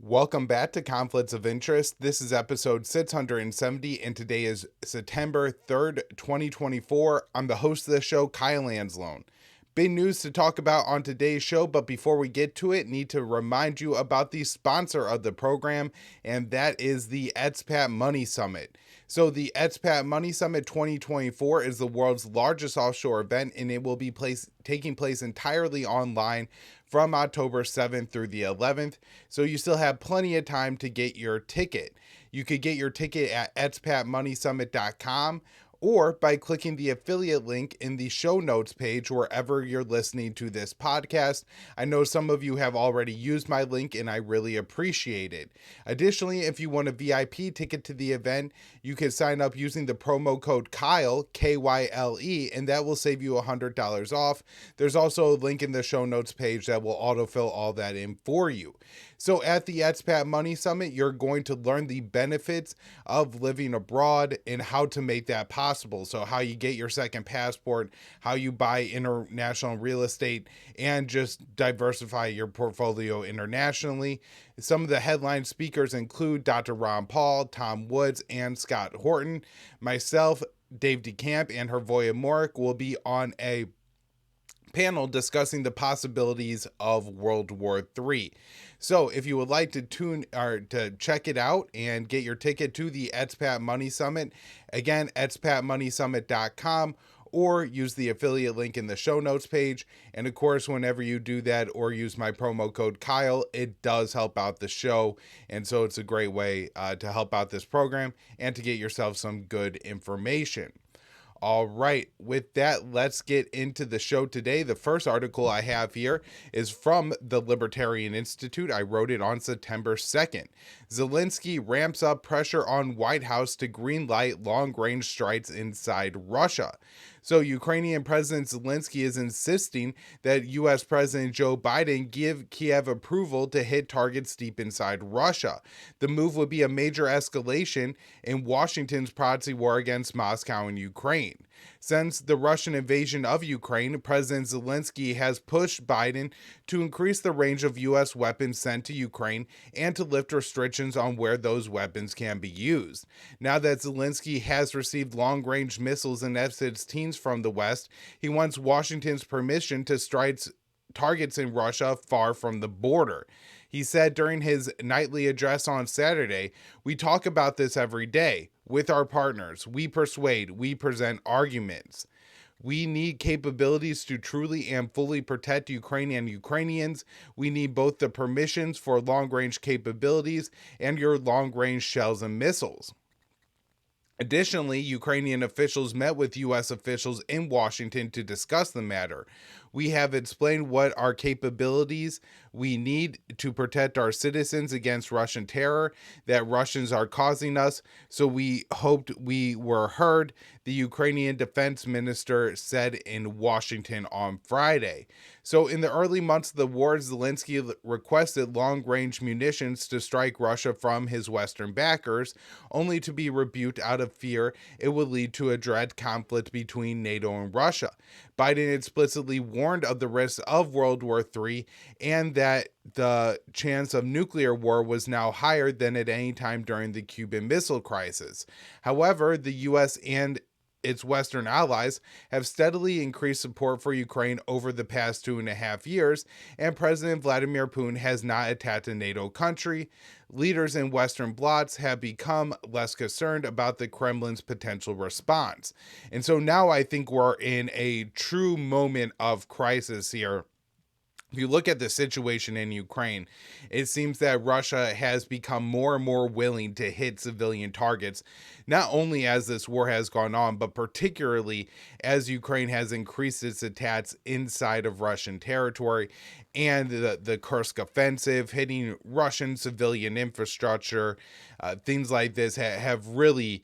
Welcome back to Conflicts of Interest. This is episode 670, and today is September 3rd, 2024. I'm the host of the show, Kyle Anzalone. Big news to talk about on today's show, but before we get to it, need to remind you about the sponsor of the program, and that is the Expat Money Summit. So the Expat Money Summit 2024 is the world's largest offshore event, and it will be taking place entirely online from October 7th through the 11th. So you still have plenty of time to get your ticket. You could get your ticket at expatmoneysummit.com or by clicking the affiliate link in the show notes page wherever you're listening to this podcast. I know some of you have already used my link and I really appreciate it. Additionally, if you want a VIP ticket to the event, you can sign up using the promo code Kyle, K-Y-L-E, and that will save you $100 off. There's also a link in the show notes page that will autofill all that in for you. So at the Expat Money Summit, you're going to learn the benefits of living abroad and how to make that possible. So how you get your second passport, how you buy international real estate, and just diversify your portfolio internationally. Some of the headline speakers include Dr. Ron Paul, Tom Woods, and Scott Horton. Myself, Dave DeCamp, and Hervoya Morik will be on a panel discussing the possibilities of World War III. So if you would like to to check it out and get your ticket to the Expat Money Summit, again, expatmoneysummit.com, or use the affiliate link in the show notes page. And of course, whenever you do that or use my promo code Kyle, it does help out the show. And so it's a great way to help out this program and to get yourself some good information. All right, with that, let's get into the show today. The first article I have here is from the Libertarian Institute. I wrote it on September 2nd. Zelensky ramps up pressure on White House to greenlight long-range strikes inside Russia. So Ukrainian President Zelensky is insisting that U.S. President Joe Biden give Kiev approval to hit targets deep inside Russia. The move would be a major escalation in Washington's proxy war against Moscow and Ukraine. Since the Russian invasion of Ukraine, President Zelensky has pushed Biden to increase the range of U.S. weapons sent to Ukraine and to lift restrictions on where those weapons can be used. Now that Zelensky has received long-range missiles and F-16s from the West, he wants Washington's permission to strike targets in Russia far from the border. He said during his nightly address on Saturday, "We talk about this every day. With our partners, we persuade, we present arguments. We need capabilities to truly and fully protect Ukraine and Ukrainians. We need both the permissions for long-range capabilities and your long-range shells and missiles." Additionally, Ukrainian officials met with U.S. officials in Washington to discuss the matter. "We have explained what our capabilities we need to protect our citizens against Russian terror that Russians are causing us, so we hoped we were heard," the Ukrainian defense minister said in Washington on Friday. So in the early months of the war, Zelensky requested long-range munitions to strike Russia from his Western backers, only to be rebuked out of fear it would lead to a direct conflict between NATO and Russia. Biden explicitly warned of the risks of World War III and that the chance of nuclear war was now higher than at any time during the Cuban Missile Crisis. However, the U.S. and its Western allies have steadily increased support for Ukraine over the past 2.5 years, and President Vladimir Putin has not attacked a NATO country. Leaders in Western blocs have become less concerned about the Kremlin's potential response. And so now I think we're in a true moment of crisis here. If you look at the situation in Ukraine, it seems that Russia has become more and more willing to hit civilian targets, not only as this war has gone on, but particularly as Ukraine has increased its attacks inside of Russian territory, and the Kursk offensive, hitting Russian civilian infrastructure. Things like this have really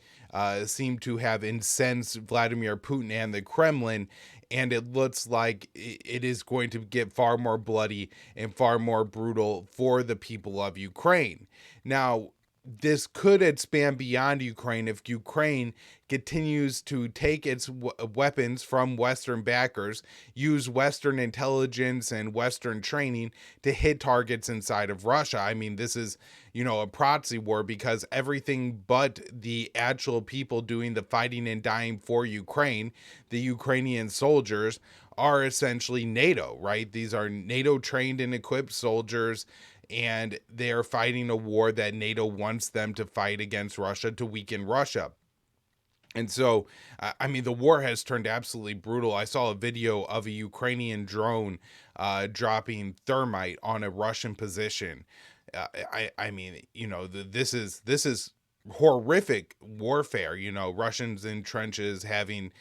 seemed to have incensed Vladimir Putin and the Kremlin, and it looks like it is going to get far more bloody and far more brutal for the people of Ukraine. Now, this could expand beyond Ukraine if Ukraine continues to take its weapons from Western backers, use Western intelligence and Western training to hit targets inside of Russia. I mean, this is, a proxy war because everything but the actual people doing the fighting and dying for Ukraine, the Ukrainian soldiers, are essentially NATO, right? These are NATO trained and equipped soldiers, and they are fighting a war that NATO wants them to fight against Russia to weaken Russia. And so, I mean, the war has turned absolutely brutal. I saw a video of a Ukrainian drone dropping thermite on a Russian position. I mean, this is horrific warfare. Russians in trenches having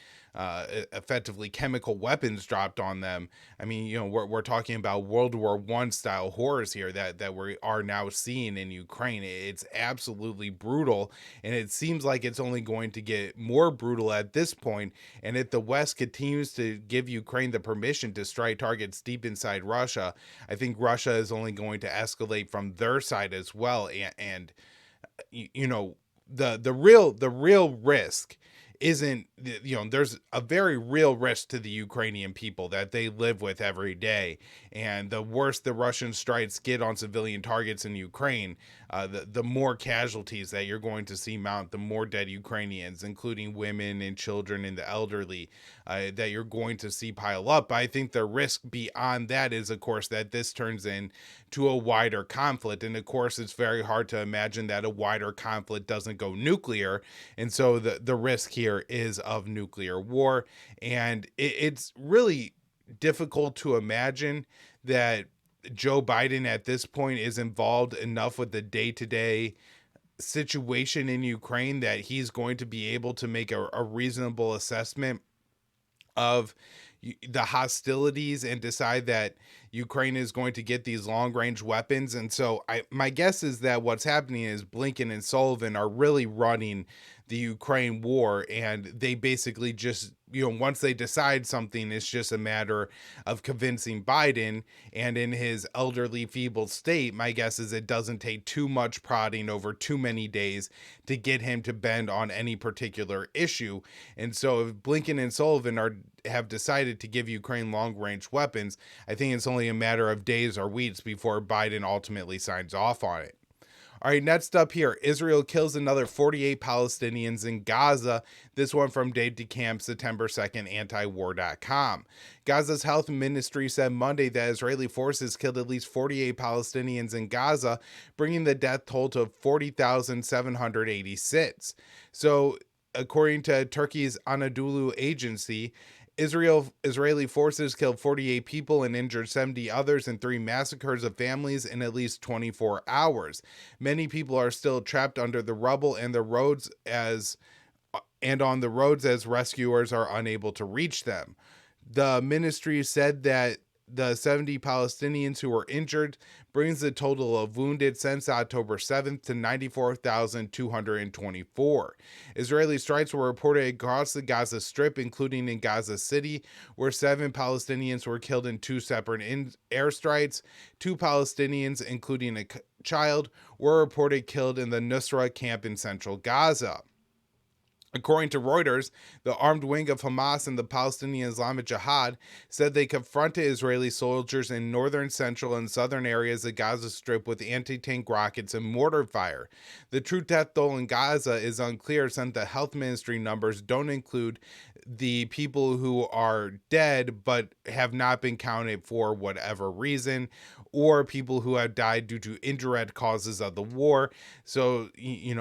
effectively chemical weapons dropped on them. I mean, we're talking about World War I style horrors here that we are now seeing in Ukraine. It's absolutely brutal, and it seems like it's only going to get more brutal at this point. And if the West continues to give Ukraine the permission to strike targets deep inside Russia, I think Russia is only going to escalate from their side as well. And the real risk isn't, there's a very real risk to the Ukrainian people that they live with every day. And the worse the Russian strikes get on civilian targets in Ukraine, the more casualties that you're going to see mount, the more dead Ukrainians, including women and children and the elderly, that you're going to see pile up. I think the risk beyond that is, of course, that this turns into a wider conflict. And of course, it's very hard to imagine that a wider conflict doesn't go nuclear. And so the risk here is of nuclear war. And it's really difficult to imagine that Joe Biden at this point is involved enough with the day-to-day situation in Ukraine that he's going to be able to make a reasonable assessment of the hostilities and decide that Ukraine is going to get these long range weapons. And so my guess is that what's happening is Blinken and Sullivan are really running the Ukraine war, and they basically just, once they decide something, it's just a matter of convincing Biden. And in his elderly, feeble state, my guess is it doesn't take too much prodding over too many days to get him to bend on any particular issue. And so if Blinken and Sullivan have decided to give Ukraine long-range weapons, I think it's only a matter of days or weeks before Biden ultimately signs off on it. All right, next up here, Israel kills another 48 Palestinians in Gaza. This one from Dave DeCamp, September 2nd, antiwar.com. Gaza's health ministry said Monday that Israeli forces killed at least 48 Palestinians in Gaza, bringing the death toll to 40,786. So, according to Turkey's Anadolu agency, Israeli forces killed 48 people and injured 70 others in 3 massacres of families in at least 24 hours. Many people are still trapped under the rubble and on the roads as rescuers are unable to reach them. The ministry said that the 70 Palestinians who were injured brings the total of wounded since October 7th to 94,224. Israeli strikes were reported across the Gaza Strip, including in Gaza City, where 7 Palestinians were killed in 2 separate airstrikes. 2 Palestinians, including a child, were reported killed in the Nusra camp in central Gaza. According to Reuters, the armed wing of Hamas and the Palestinian Islamic Jihad said they confronted Israeli soldiers in northern, central, and southern areas of Gaza Strip with anti-tank rockets and mortar fire. The true death toll in Gaza is unclear since the health ministry numbers don't include the people who are dead but have not been counted for whatever reason, or people who have died due to indirect causes of the war. So,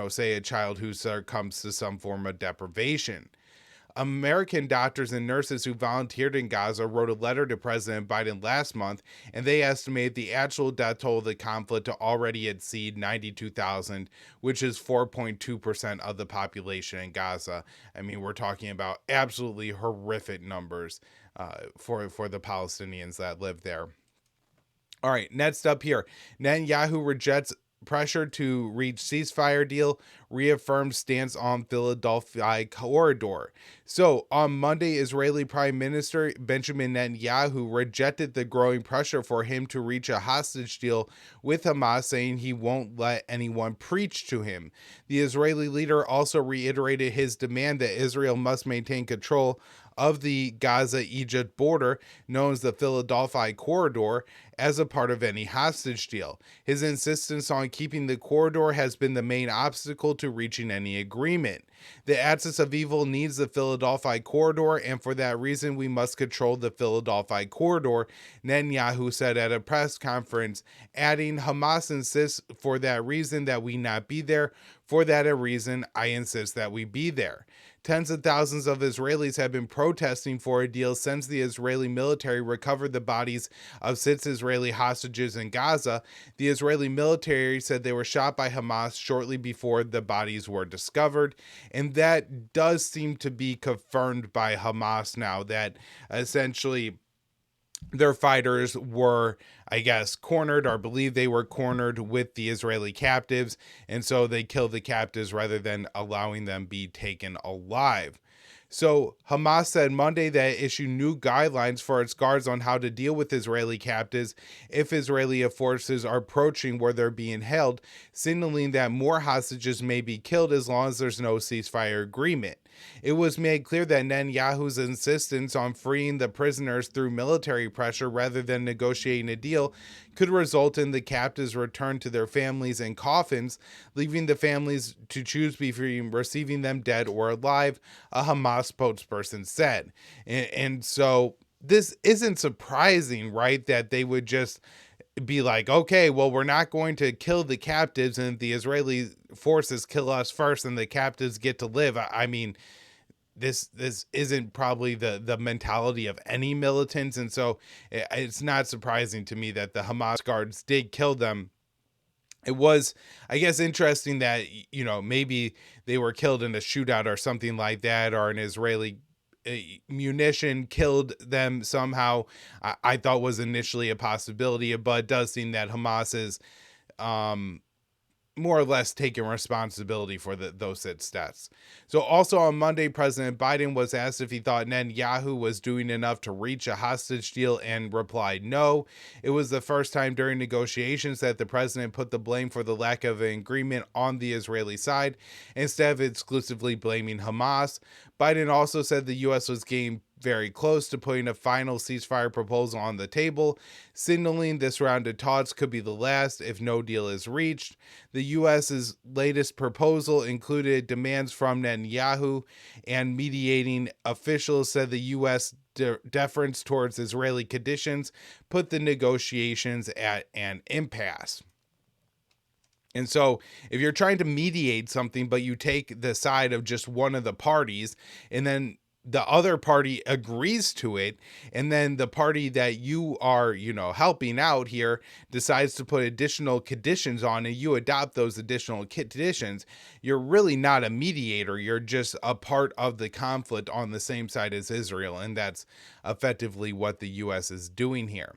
say a child who succumbs to some form of deprivation. American doctors and nurses who volunteered in Gaza wrote a letter to President Biden last month, and they estimate the actual death toll of the conflict to already exceed 92,000, which is 4.2% of the population in Gaza. I mean, we're talking about absolutely horrific numbers for the Palestinians that live there. All right, next up here, Netanyahu rejects pressure to reach ceasefire deal. reaffirmed stance on Philadelphia corridor. So on Monday, Israeli Prime Minister Benjamin Netanyahu rejected the growing pressure for him to reach a hostage deal with Hamas, saying he won't let anyone preach to him. The Israeli leader also reiterated his demand that Israel must maintain control of the Gaza-Egypt border, known as the Philadelphia corridor, as a part of any hostage deal. His insistence on keeping the corridor has been the main obstacle to reaching any agreement. The axis of evil needs the Philadelphia corridor, and for that reason, we must control the Philadelphia corridor, Netanyahu said at a press conference, adding, Hamas insists for that reason that we not be there. For that reason, I insist that we be there. Tens of thousands of Israelis have been protesting for a deal since the Israeli military recovered the bodies of 6 Israeli hostages in Gaza. The Israeli military said they were shot by Hamas shortly before the bodies were discovered. And that does seem to be confirmed by Hamas now, that essentially their fighters were, I guess, cornered, or believe they were cornered with the Israeli captives, and so they killed the captives rather than allowing them be taken alive. So Hamas said Monday that it issued new guidelines for its guards on how to deal with Israeli captives if Israeli forces are approaching where they're being held, signaling that more hostages may be killed as long as there's no ceasefire agreement. It was made clear that Netanyahu's insistence on freeing the prisoners through military pressure rather than negotiating a deal could result in the captives returned to their families in coffins, leaving the families to choose between receiving them dead or alive, a Hamas spokesperson said. And so this isn't surprising, right? That they would just be like, okay, well, we're not going to kill the captives, and the Israeli forces kill us first and the captives get to live. I mean, this isn't probably the mentality of any militants, and so it's not surprising to me that the Hamas guards did kill them. It was, I guess, interesting that, maybe they were killed in a shootout or something like that, or an Israeli munition killed them somehow. I thought was initially a possibility, but it does seem that Hamas is more or less taking responsibility for those stats. So also on Monday, President Biden was asked if he thought Netanyahu was doing enough to reach a hostage deal and replied no. It was the first time during negotiations that the president put the blame for the lack of an agreement on the Israeli side instead of exclusively blaming Hamas. Biden also said the U.S. was getting very close to putting a final ceasefire proposal on the table, signaling this round of talks could be the last if no deal is reached. The U.S.'s latest proposal included demands from Netanyahu, and mediating officials said the U.S. deference towards Israeli conditions put the negotiations at an impasse. And so if you're trying to mediate something, but you take the side of just one of the parties, and then the other party agrees to it, and then the party that you are, helping out here decides to put additional conditions on, and you adopt those additional conditions, you're really not a mediator. You're just a part of the conflict on the same side as Israel, and that's effectively what the U.S. is doing here.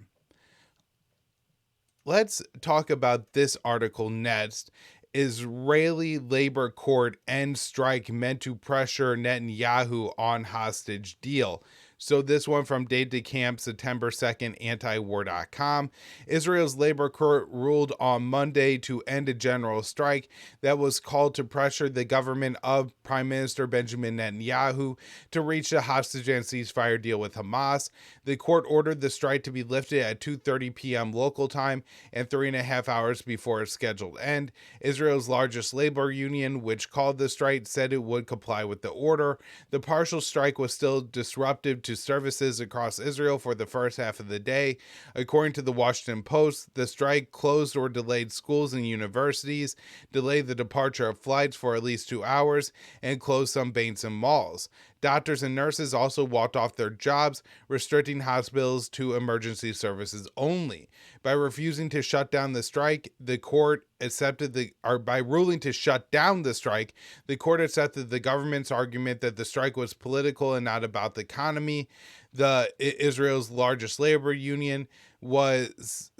Let's talk about this article next. Israeli labor court ends strike meant to pressure Netanyahu on hostage deal. So this one from Date to Camp, September 2nd, antiwar.com. Israel's labor court ruled on Monday to end a general strike that was called to pressure the government of Prime Minister Benjamin Netanyahu to reach a hostage and ceasefire deal with Hamas. The court ordered the strike to be lifted at 2:30 p.m. local time and 3.5 hours before its scheduled end. Israel's largest labor union, which called the strike, said it would comply with the order. The partial strike was still disruptive to services across Israel for the first half of the day. According to the Washington Post, the strike closed or delayed schools and universities, delayed the departure of flights for at least 2 hours, and closed some banks and malls. Doctors and nurses also walked off their jobs, restricting hospitals to emergency services only. By refusing to shut down the strike, the court accepted by ruling to shut down the strike, the court accepted the government's argument that the strike was political and not about the economy. The Israel's largest labor union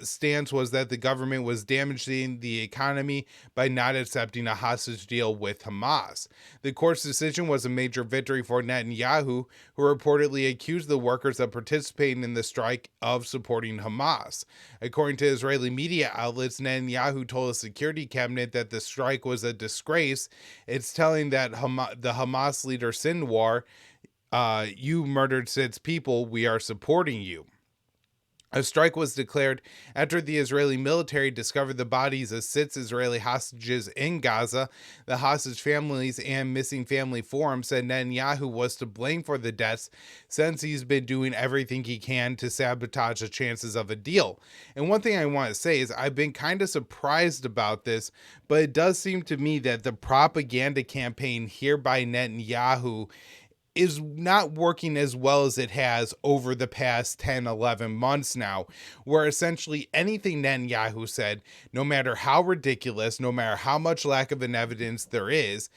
stance was that the government was damaging the economy by not accepting a hostage deal with Hamas. The court's decision was a major victory for Netanyahu, who reportedly accused the workers of participating in the strike of supporting Hamas. According to Israeli media outlets, Netanyahu told a security cabinet that the strike was a disgrace. It's telling that the Hamas leader Sinwar, you murdered 6 people, we are supporting you. A strike was declared after the Israeli military discovered the bodies of 6 Israeli hostages in Gaza. The hostage families and missing family forum said Netanyahu was to blame for the deaths, since he's been doing everything he can to sabotage the chances of a deal. And one thing I want to say is I've been kind of surprised about this, but it does seem to me that the propaganda campaign here by Netanyahu is not working as well as it has over the past 10, 11 months now, where essentially anything Netanyahu said, no matter how ridiculous, no matter how much lack of an evidence there is,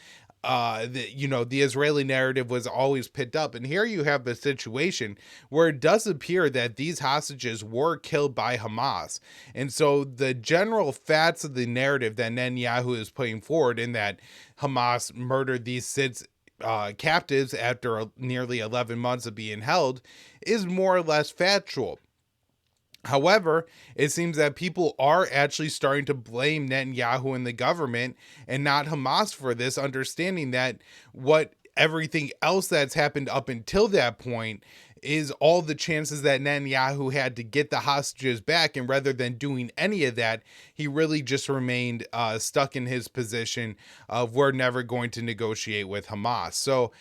the Israeli narrative was always picked up. And here you have a situation where it does appear that these hostages were killed by Hamas. And so the general facts of the narrative that Netanyahu is putting forward, in that Hamas murdered these 6 captives after nearly 11 months of being held, is more or less factual. However, it seems that people are actually starting to blame Netanyahu and the government and not Hamas for this, understanding that what everything else that's happened up until that point is all the chances that Netanyahu had to get the hostages back, and rather than doing any of that, he really just remained stuck in his position of we're never going to negotiate with Hamas. So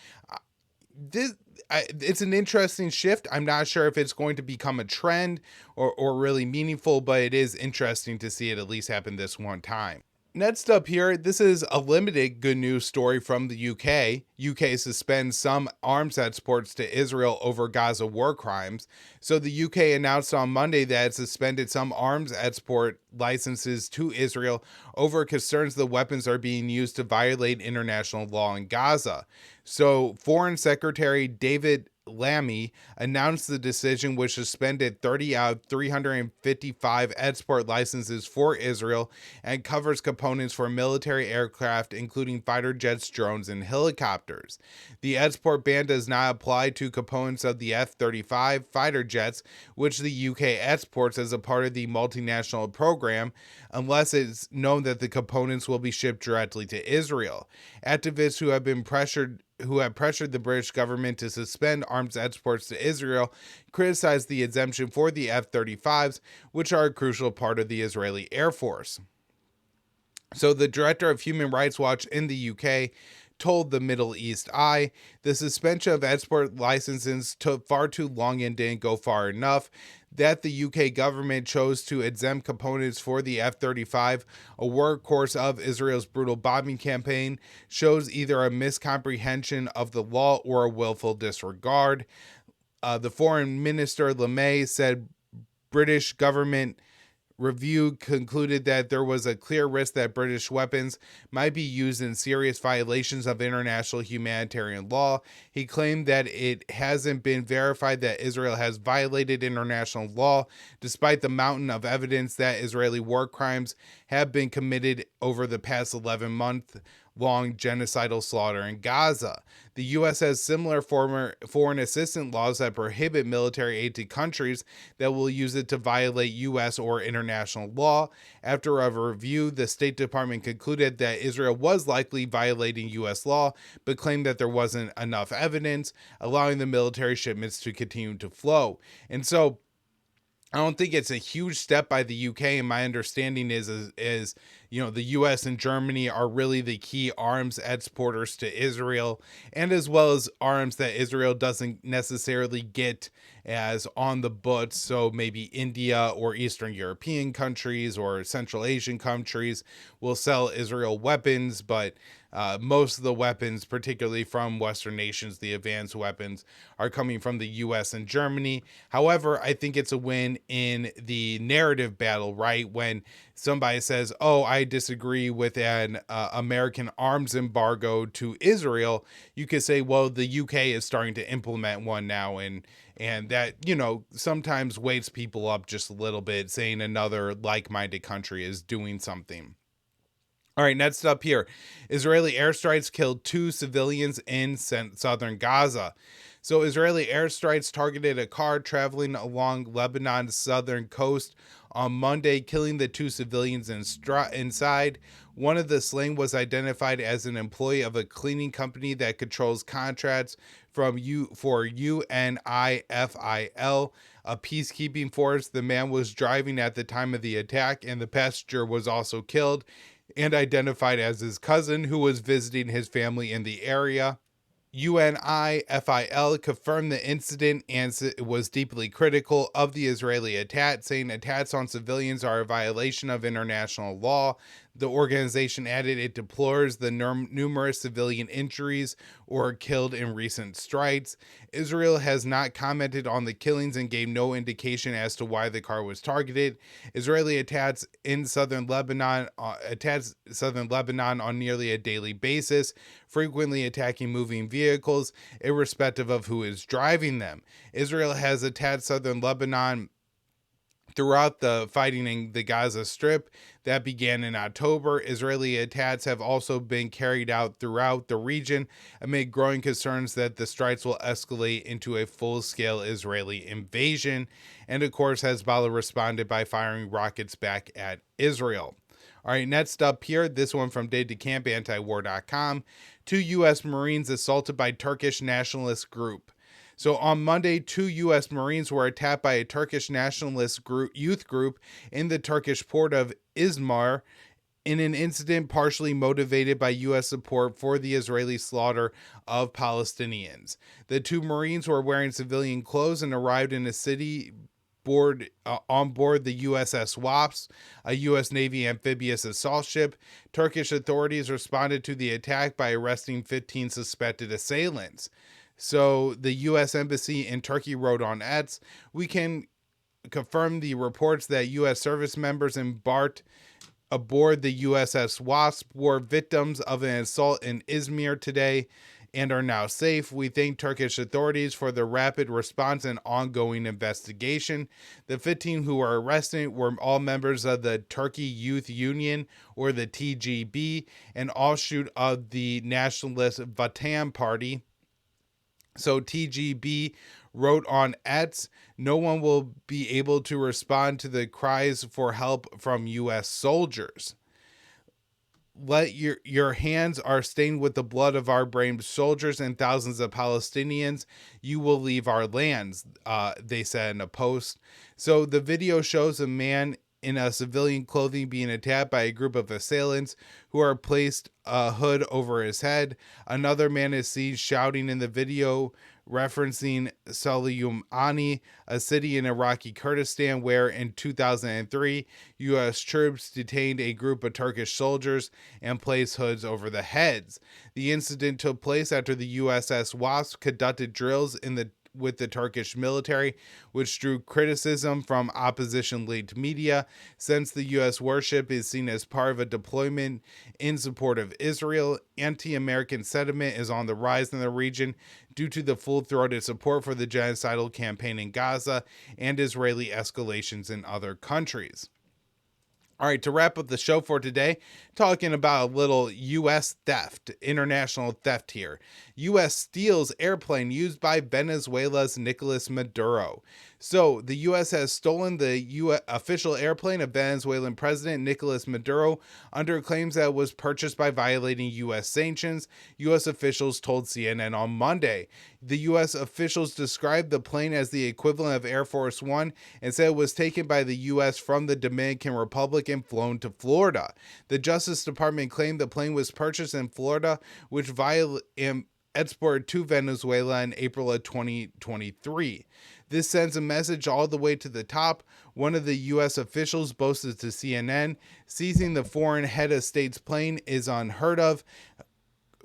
it's an interesting shift. I'm not sure if it's going to become a trend or really meaningful, but it is interesting to see it at least happen this one time. Next up here, this is a limited good news story from the UK. UK suspends some arms exports to Israel over Gaza war crimes. So the UK announced on Monday that it suspended some arms export licenses to Israel over concerns the weapons are being used to violate international law in Gaza. So Foreign Secretary David Lammy announced the decision, which suspended 30 out of 355 export licenses for Israel and covers components for military aircraft, including fighter jets, drones, and helicopters. The export ban does not apply to components of the F-35 fighter jets, which the UK exports as a part of the multinational program, unless it's known that the components will be shipped directly to Israel. Activists who have pressured the British government to suspend arms exports to Israel criticized the exemption for the F-35s, which are a crucial part of the Israeli Air Force. So the director of Human Rights Watch in the UK told the Middle East Eye the suspension of export licenses took far too long and didn't go far enough, that the UK government chose to exempt components for the F-35, a workhorse of Israel's brutal bombing campaign, shows either a miscomprehension of the law or a willful disregard. The foreign minister LeMay said British government review concluded that there was a clear risk that British weapons might be used in serious violations of international humanitarian law. He claimed that it hasn't been verified that Israel has violated international law, despite the mountain of evidence that Israeli war crimes have been committed over the past 11-month-long genocidal slaughter in Gaza. The U.S. has similar foreign assistance laws that prohibit military aid to countries that will use it to violate U.S. or international law. After a review, the State Department concluded that Israel was likely violating U.S. law, but claimed that there wasn't enough evidence, allowing the military shipments to continue to flow. And so I don't think it's a huge step by the UK, and my understanding is the US and Germany are really the key arms exporters to Israel, and as well as arms that Israel doesn't necessarily get as on the books. So maybe India or Eastern European countries or Central Asian countries will sell Israel weapons, but most of the weapons, particularly from Western nations, the advanced weapons, are coming from the US and Germany. However, I think it's a win in the narrative battle, right? When somebody says, oh, I I disagree with an American arms embargo to Israel, you could say, well, the UK is starting to implement one now, and that, you know, sometimes wakes people up just a little bit, saying another like-minded country is doing something. All right, next up here, Israeli airstrikes killed 2 civilians in southern Gaza. So Israeli airstrikes targeted a car traveling along Lebanon's southern coast on Monday, killing the 2 civilians inside. One of the slain was identified as an employee of a cleaning company that controls contracts for UNIFIL, a peacekeeping force. The man was driving at the time of the attack, and the passenger was also killed and identified as his cousin, who was visiting his family in the area. UNIFIL confirmed the incident and was deeply critical of the Israeli attack, saying attacks on civilians are a violation of international law. The organization added it deplores the numerous civilian injuries or killed in recent strikes. Israel has not commented on the killings and gave no indication as to why the car was targeted. Israeli attacks in southern Lebanon on nearly a daily basis, frequently attacking moving vehicles, irrespective of who is driving them. Israel has attacked southern Lebanon throughout the fighting in the Gaza Strip that began in October. Israeli attacks have also been carried out throughout the region amid growing concerns that the strikes will escalate into a full-scale Israeli invasion. And of course, Hezbollah responded by firing rockets back at Israel. All right, next up here, this one from Day to Camp, antiwar.com. 2 U.S. Marines assaulted by Turkish nationalist group. So on Monday, 2 U.S. Marines were attacked by a Turkish nationalist youth group in the Turkish port of Izmir in an incident partially motivated by U.S. support for the Israeli slaughter of Palestinians. The 2 Marines were wearing civilian clothes and arrived in a city on board the USS Wasp, a U.S. Navy amphibious assault ship. Turkish authorities responded to the attack by arresting 15 suspected assailants. So the U.S. Embassy in Turkey wrote on X, "We can confirm the reports that U.S. service members embarked aboard the USS Wasp were victims of an assault in Izmir today and are now safe. We thank Turkish authorities for the rapid response and ongoing investigation. The 15 who were arrested were all members of the Turkey Youth Union, or the TGB, an offshoot of the nationalist Vatan Party." So TGB wrote on X, "No one will be able to respond to the cries for help from U.S. soldiers. Let your hands are stained with the blood of our brave soldiers and thousands of Palestinians. You will leave our lands," they said in a post. So the video shows a man in a civilian clothing being attacked by a group of assailants who are placed a hood over his head. Another man is seen shouting in the video, referencing Soleimani, a city in Iraqi Kurdistan where in 2003 U.S. troops detained a group of Turkish soldiers and placed hoods over the heads. The incident took place after the USS Wasp conducted drills with the Turkish military, which drew criticism from opposition-linked media. Since the U.S. warship is seen as part of a deployment in support of Israel, anti-American sentiment is on the rise in the region due to the full-throated support for the genocidal campaign in Gaza and Israeli escalations in other countries. All right, to wrap up the show for today, talking about a little U.S. theft, international theft here. U.S. steals airplane used by Venezuela's Nicolas Maduro. So the U.S. has stolen the official airplane of Venezuelan President Nicolas Maduro under claims that it was purchased by violating U.S. sanctions, U.S. officials told CNN on Monday. The U.S. officials described the plane as the equivalent of Air Force One and said it was taken by the U.S. from the Dominican Republic and flown to Florida. The Justice Department claimed the plane was purchased in Florida, which exported to Venezuela in April of 2023. This sends a message all the way to the top. One of the U.S. officials boasted to CNN, "Seizing the foreign head of state's plane is unheard of.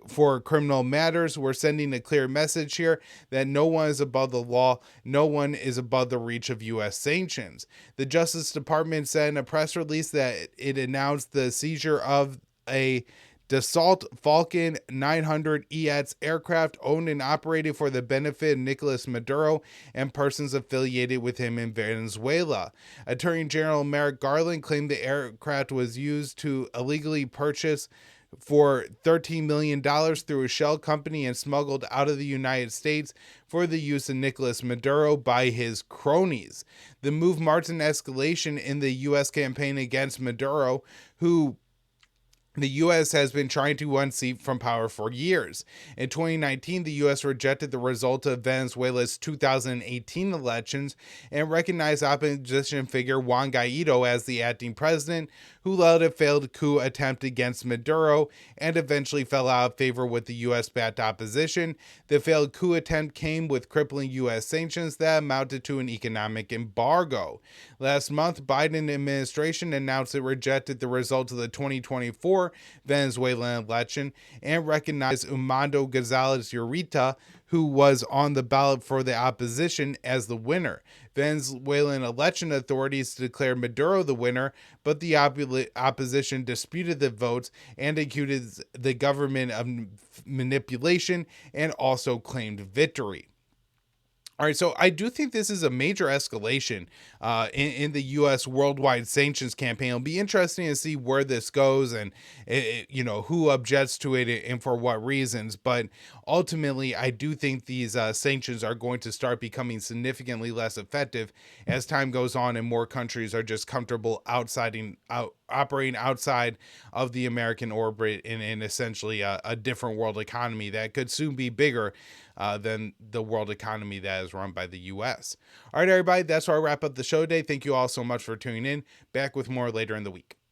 for criminal matters. We're sending a clear message here that no one is above the law. No one is above the reach of U.S. sanctions. The Justice Department said in a press release that it announced the seizure of a Dassault Falcon 900 EX aircraft owned and operated for the benefit of Nicolas Maduro and persons affiliated with him in Venezuela. Attorney General Merrick Garland claimed the aircraft was used to illegally purchase for $13 million through a shell company and smuggled out of the United States for the use of Nicolas Maduro by his cronies. The move marks an escalation in the U.S. campaign against Maduro, who the U.S. has been trying to unseat from power for years. In 2019, the U.S. rejected the result of Venezuela's 2018 elections and recognized opposition figure Juan Guaido as the acting president, who led a failed coup attempt against Maduro and eventually fell out of favor with the U.S.-backed opposition. The failed coup attempt came with crippling U.S. sanctions that amounted to an economic embargo. Last month, Biden administration announced it rejected the results of the 2024 Venezuelan election and recognized Humando Gonzalez Urita, who was on the ballot for the opposition, as the winner. Venezuelan election authorities declared Maduro the winner, but the opposition disputed the votes and accused the government of manipulation and also claimed victory. All right, so I do think this is a major escalation in the U.S. worldwide sanctions campaign. It'll be interesting to see where this goes and, who objects to it and for what reasons. But ultimately, I do think these sanctions are going to start becoming significantly less effective as time goes on and more countries are just comfortable operating outside of the American orbit in essentially a different world economy that could soon be bigger than the world economy that is run by the U.S. All right, everybody, that's where I wrap up the show today. Thank you all so much for tuning in. Back with more later in the week.